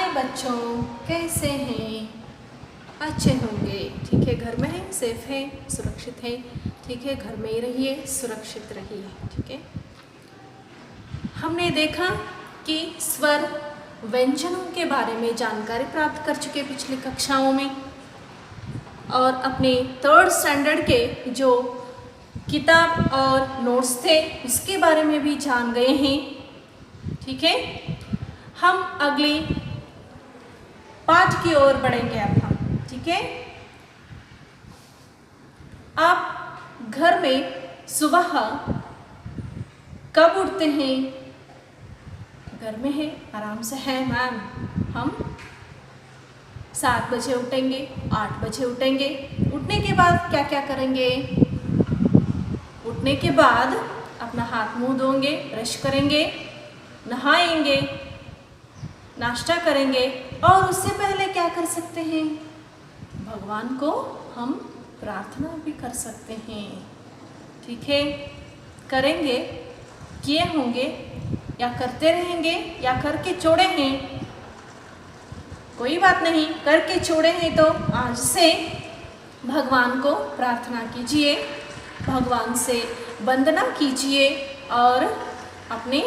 हाय बच्चों, कैसे हैं? अच्छे होंगे। ठीक है, घर में है, सेफ है, सुरक्षित है। ठीक है, घर में ही रहिए, सुरक्षित रहिए। ठीक है, हमने देखा कि स्वर व्यंजनों के बारे में जानकारी प्राप्त कर चुके पिछली कक्षाओं में, और अपने 3rd स्टैंडर्ड के जो किताब और नोट्स थे उसके बारे में भी जान गए हैं। ठीक है, हम अगले पाठ की ओर बढ़ेंगे अब हम। ठीक है, आप घर में सुबह कब उठते हैं? घर में है, आराम से है मैम, हम 7 बजे उठेंगे, 8 बजे उठेंगे। उठने के बाद क्या क्या करेंगे? उठने के बाद अपना हाथ मुंह धोएंगे, ब्रश करेंगे, नहाएंगे, नाश्ता करेंगे, और उससे पहले क्या कर सकते हैं? भगवान को हम प्रार्थना भी कर सकते हैं। ठीक है, करेंगे, किए होंगे या करते रहेंगे या करके छोड़े हैं, कोई बात नहीं, करके छोड़े हैं तो आज से भगवान को प्रार्थना कीजिए, भगवान से वंदना कीजिए और अपने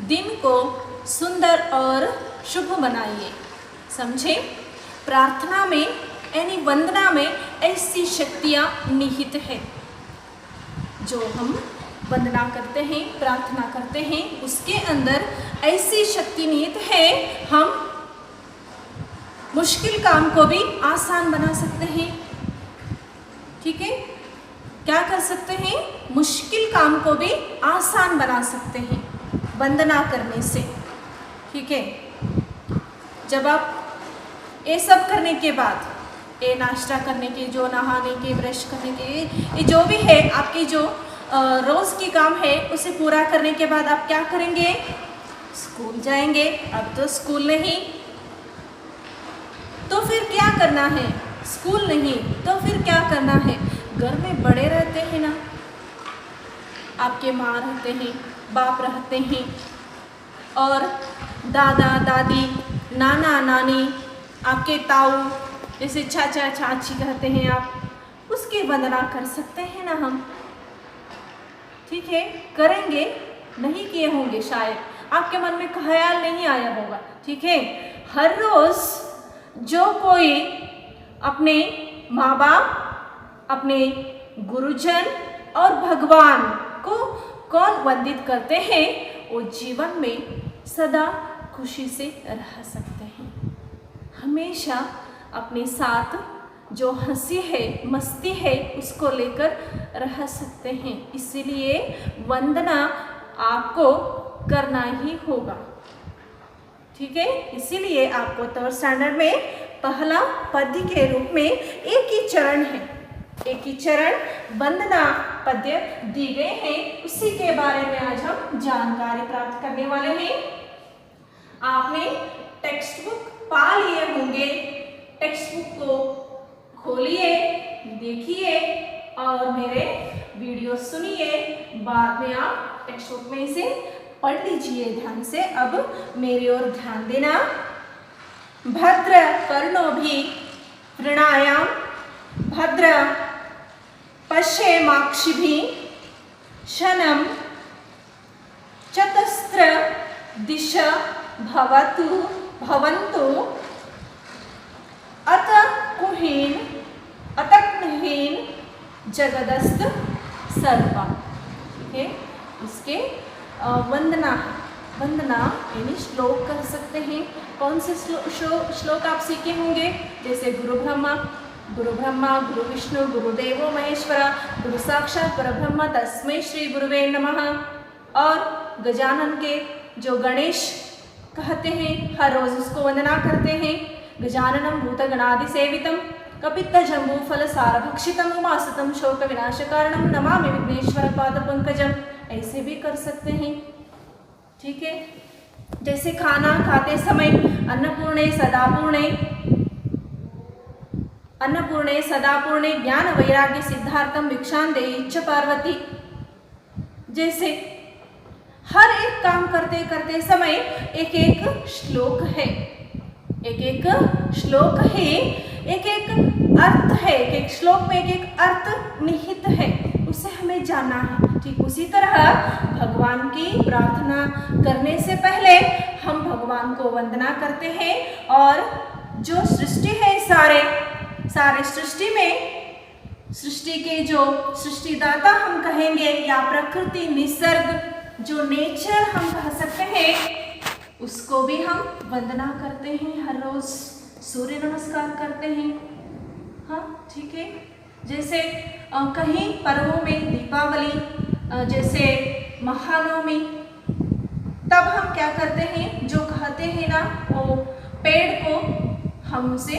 दिन को सुंदर और शुभ बनाइए। समझे? प्रार्थना में यानी वंदना में ऐसी शक्तियाँ निहित है। जो हम वंदना करते हैं, प्रार्थना करते हैं, उसके अंदर ऐसी शक्ति निहित है, हम मुश्किल काम को भी आसान बना सकते हैं। ठीक है, क्या कर सकते हैं? मुश्किल काम को भी आसान बना सकते हैं वंदना करने से। ठीक है, जब आप ये सब करने के बाद, ये नाश्ता करने के, जो नहाने के, ब्रश करने के, ये जो भी है आपकी जो रोज़ की काम है, उसे पूरा करने के बाद आप क्या करेंगे? स्कूल जाएंगे। अब तो स्कूल नहीं, तो फिर क्या करना है? स्कूल नहीं तो फिर क्या करना है? घर में बड़े रहते हैं ना, आपके माँ रहते हैं, बाप रहते हैं, और दादा दादी, नाना नानी, आपके ताऊ, जैसे चाचा चाची कहते हैं आप, उसकी वंदना कर सकते हैं ना हम। ठीक है, करेंगे, नहीं किए होंगे शायद, आपके मन में ख्याल नहीं आया होगा। ठीक है, हर रोज़ जो कोई अपने माँ बाप, अपने गुरुजन और भगवान को कौन वंदित करते हैं, वो जीवन में सदा खुशी से रह सकते हैं। हमेशा अपने साथ जो हंसी है, मस्ती है, उसको लेकर रह सकते हैं। इसीलिए वंदना आपको करना ही होगा। ठीक है, इसीलिए आपको 3rd स्टैंडर्ड में पहला पद्य के रूप में एक ही चरण है, एक ही चरण वंदना पद्य दी गए हैं, उसी के बारे में आज हम जानकारी प्राप्त करने वाले हैं। आपने टेक्स्ट बुक पा लिए होंगे, टेक्स्ट बुक को खोलिए, देखिए और मेरे वीडियो सुनिए। बाद में आप टेक्स्ट बुक में इसे पढ़ लीजिए ध्यान से। अब मेरी ओर ध्यान देना। भद्र कर्णोभिः प्रणायाम, भद्र पश्येमाक्षिभिः शनं, चतस्र दिशा भवन्तु, अतक्नहीन जगदस्त सर्वा। ठीक है, इसके वंदना यानी श्लोक कर सकते हैं। कौन से श्लोक आप सीखे होंगे? जैसे गुरु ब्रह्मा, गुरु विष्णु, गुरुदेवो महेश्वरा, गुरु साक्षात परब्रह्म, तस्मै श्री गुरुवे नमः। और गजानन के जो गणेश कहते हैं, हर रोज उसको वंदना करते हैं। गजाननं भूतगणादि सेवितं, कपित्थजम्बूफल सारभक्षितं, उमासुतं शोक विनाशकारणं, नमामि विघ्नेश्वर पादपंकजं। ऐसे भी कर सकते हैं। ठीक है, जैसे खाना खाते समय अन्नपूर्णे सदापूर्णे ज्ञान वैराग्य सिद्धार्थम भिक्षां देहि च पार्वती। जैसे हर एक काम करते करते समय एक एक श्लोक है। एक एक श्लोक है, एक एक अर्थ है, एक एक श्लोक में एक एक अर्थ निहित है, उसे हमें जानना है। ठीक उसी तरह भगवान की प्रार्थना करने से पहले हम भगवान को वंदना करते हैं और जो सृष्टि है सारे सृष्टि में, सृष्टि के जो सृष्टिदाता हम कहेंगे या प्रकृति निसर्ग जो नेचर हम कह सकते हैं, उसको भी हम वंदना करते हैं। हर रोज सूर्य नमस्कार करते हैं। हाँ ठीक है। जैसे कहीं पर्वों में दीपावली, जैसे महानवमी, तब हम क्या करते हैं, जो कहते हैं ना वो पेड़ को हम उसे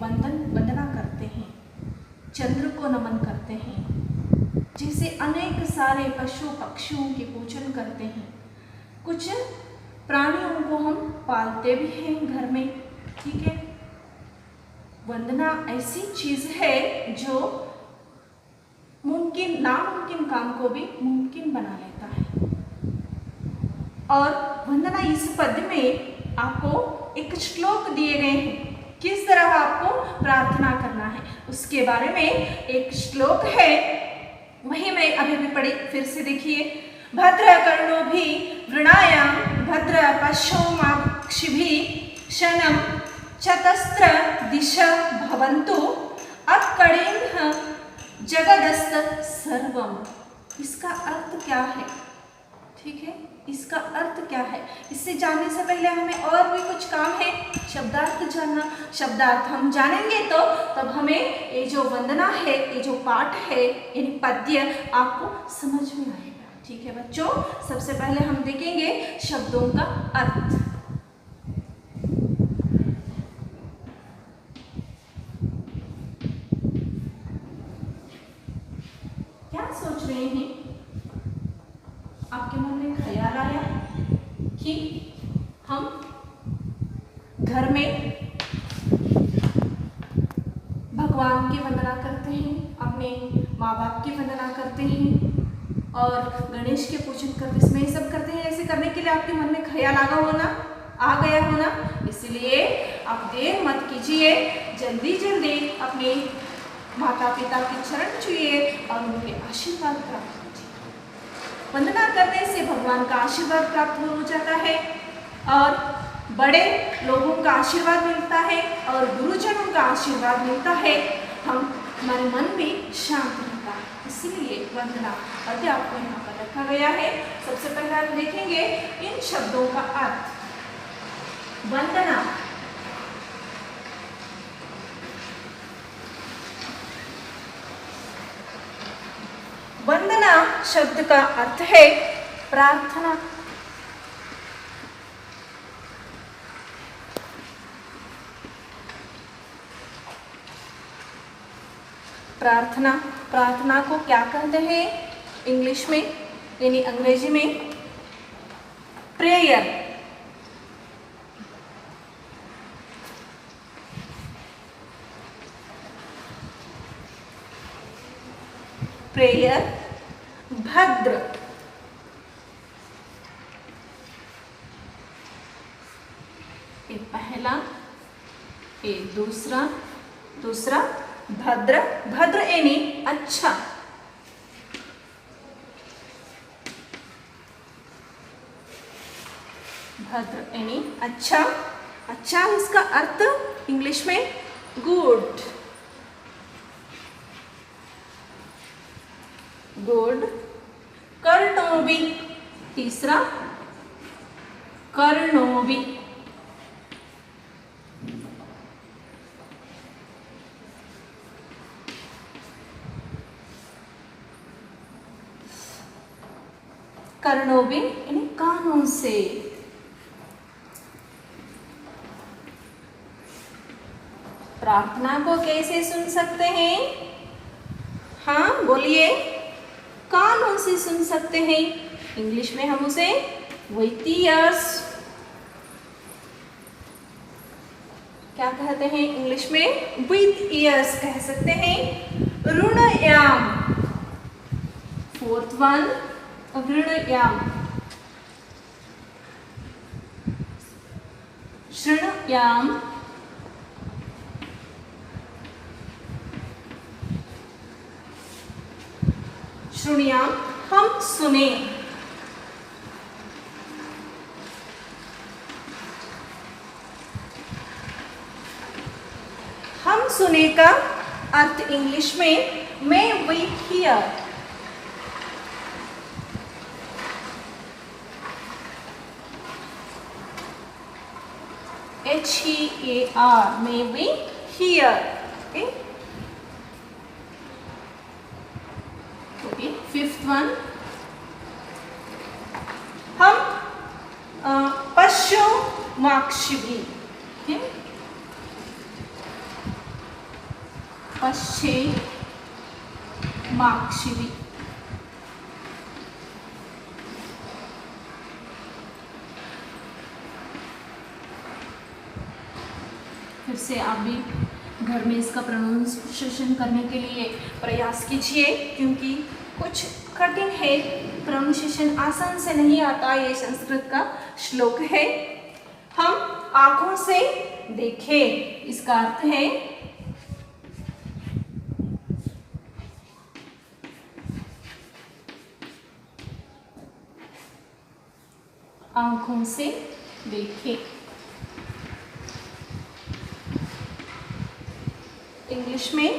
वंदना करते हैं, चंद्र को नमन करते हैं, जैसे अनेक सारे पशु पक्षियों की पूजन करते हैं। कुछ प्राणियों को हम पालते भी हैं घर में। ठीक है। वंदना ऐसी चीज है जो मुमकिन नामुमकिन काम को भी मुमकिन बना लेता है। और वंदना इस पद में आपको एक श्लोक दिए गए हैं, किस तरह आपको प्रार्थना करना है उसके बारे में एक श्लोक है, वही मैं अभी भी पढ़ी, फिर से देखिए। भद्र कर्णोभि वृणायाम भद्र पश्योमाक्षिभिः शनं चतस्र दिशा भवन्तु अक्कडेन जगदस्त सर्वम। इसका अर्थ क्या है? ठीक है, इसका अर्थ क्या है, इससे जानने से पहले हमें और भी कुछ काम है, शब्दार्थ जानना। शब्दार्थ हम जानेंगे तो तब हमें ये जो वंदना है, ये जो पाठ है, यानी पद्य आपको समझ में आएगा। ठीक है बच्चों, सबसे पहले हम देखेंगे शब्दों का अर्थ। क्या सोच रहे हैं? आपके मन में ख्याल आया कि हम घर में भगवान की वंदना करते हैं, अपने माँ बाप की वंदना करते हैं और गणेश के पूजन करते, इसमें सब करते हैं। ऐसे करने के लिए आपके मन में ख्याल आ गया होना, इसलिए आप देर मत कीजिए, जल्दी जल्दी अपने माता पिता के चरण छुइए और उनके आशीर्वाद प्राप्त कीजिए। वंदना करने से भगवान का आशीर्वाद प्राप्त हो जाता है और बड़े लोगों का आशीर्वाद मिलता है और गुरुजनों का आशीर्वाद मिलता है। हमारे मन भी शांत रहता है, इसीलिए वंदना पद्य आपको यहाँ पर रखा गया है। सबसे पहले आप देखेंगे इन शब्दों का अर्थ। वंदना वंदना शब्द का अर्थ है प्रार्थना। प्रार्थना को क्या कहते हैं इंग्लिश में, यानी अंग्रेजी में? प्रेयर। प्रेयर। भद्र। ये पहला, ये दूसरा भद्र। भद्र यानी अच्छा। भद्र यानी अच्छा। अच्छा इसका अर्थ इंग्लिश में गुड। गुड। कर्णोवि तीसरा, कर्णोवि। कर्णोवि यानी कानों से। प्रार्थना को कैसे सुन सकते हैं? हाँ बोलिए। कानों से सुन सकते हैं, इंग्लिश में हम उसे विथ ईयर्स क्या कहते हैं? इंग्लिश में विथ ईयर्स कह सकते हैं। ऋणयाम, फोर्थ वन, ऋणयाम। शृणयाम श्रुणुयाम हम सुने। हम सुने का अर्थ इंग्लिश में may we hear। HEAR may we hear। Okay, fifth one, हम पश्चिमाक्षिभी, पश्चिमाक्षिभी। फिर से आप भी घर में इसका प्रोनाउंसिएशन करने के लिए प्रयास कीजिए, क्योंकि कुछ कठिन है, प्रोनाउंसिएशन आसान से नहीं आता। ये संस्कृत का श्लोक है। हम आंखों से देखें, इसका अर्थ है आंखों से देखें। इंग्लिश में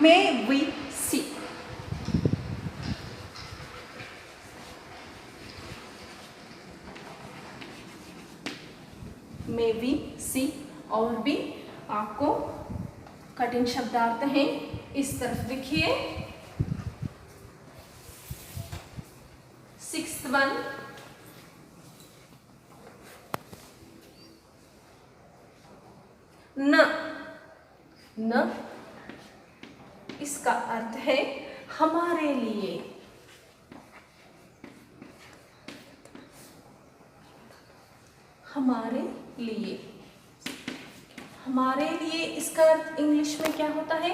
may we see। may we see। और भी आपको कठिन शब्दार्थ हैं, इस तरफ देखिए। सिक्स्थ वन, न। न इसका अर्थ है हमारे लिए। हमारे लिए। हमारे लिए इसका अर्थ इंग्लिश में क्या होता है?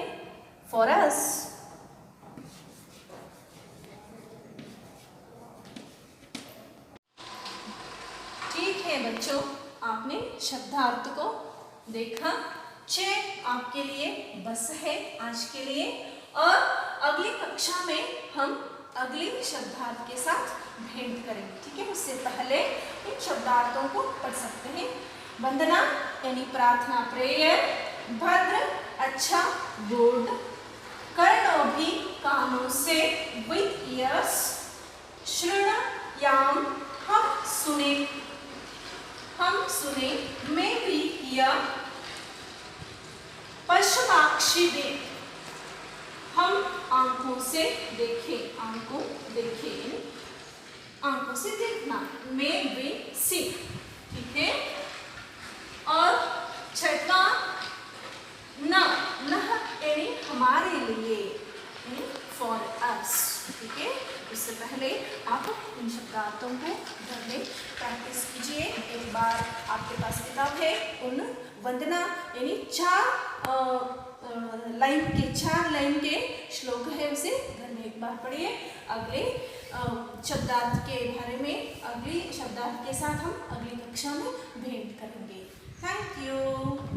For us. ठीक है बच्चों, आपने शब्दार्थ को देखा। 6 आपके लिए बस है आज के लिए, और अगली कक्षा में हम अगले शब्दार्थ के साथ भेंट करेंगे। ठीक है, उससे पहले इन शब्दार्थों को पढ़ सकते हैं। वंदना यानी प्रार्थना, प्रेयर। भद्र अच्छा, गुड। कर्णों भी कानों से, विथ ईयर्स। श्रुणुयाम हम सुने, हम सुने, may we hear। पश्चिमाक्षिभी हम आंखों से देखें, आंखों देखें, आंखों से देखना, may we see। ठीक है, और छठवां न, नह यानी हमारे लिए, फॉर अस। ठीक है, उससे पहले आप इन शब्दार्थों को घर में प्रैक्टिस कीजिए। एक बार आपके पास किताब है, उन वंदना यानी 4 लाइन के श्लोक है, उसे घर में एक बार पढ़िए। अगले शब्दार्थ के बारे में, अगली शब्दार्थ के साथ हम अगली कक्षा में भेंट करेंगे। Thank you.